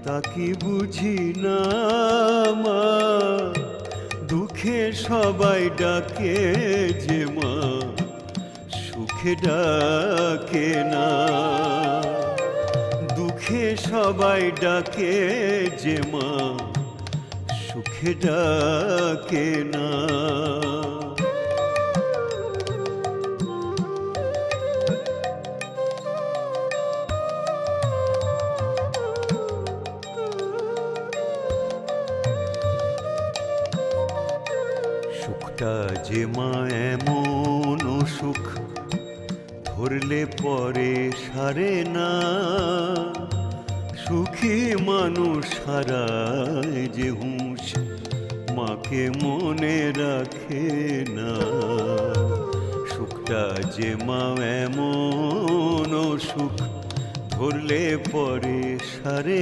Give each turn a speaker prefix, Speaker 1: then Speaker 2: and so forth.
Speaker 1: তা কি বুঝি না মা, দুঃখে সবাই ডাকে যে মা, সুখে ডাকে না। দুঃখে সবাই ডাকে যে মা, সুখে ডাকে না। সুখটা যে মা এমন সুখ, ধরলে পরে সারে না। সুখী মানুষ হারায় যে হুঁশ, মাকে মনে রাখে না। সুখটা যে মা এমন সুখ, ধরলে পরে সারে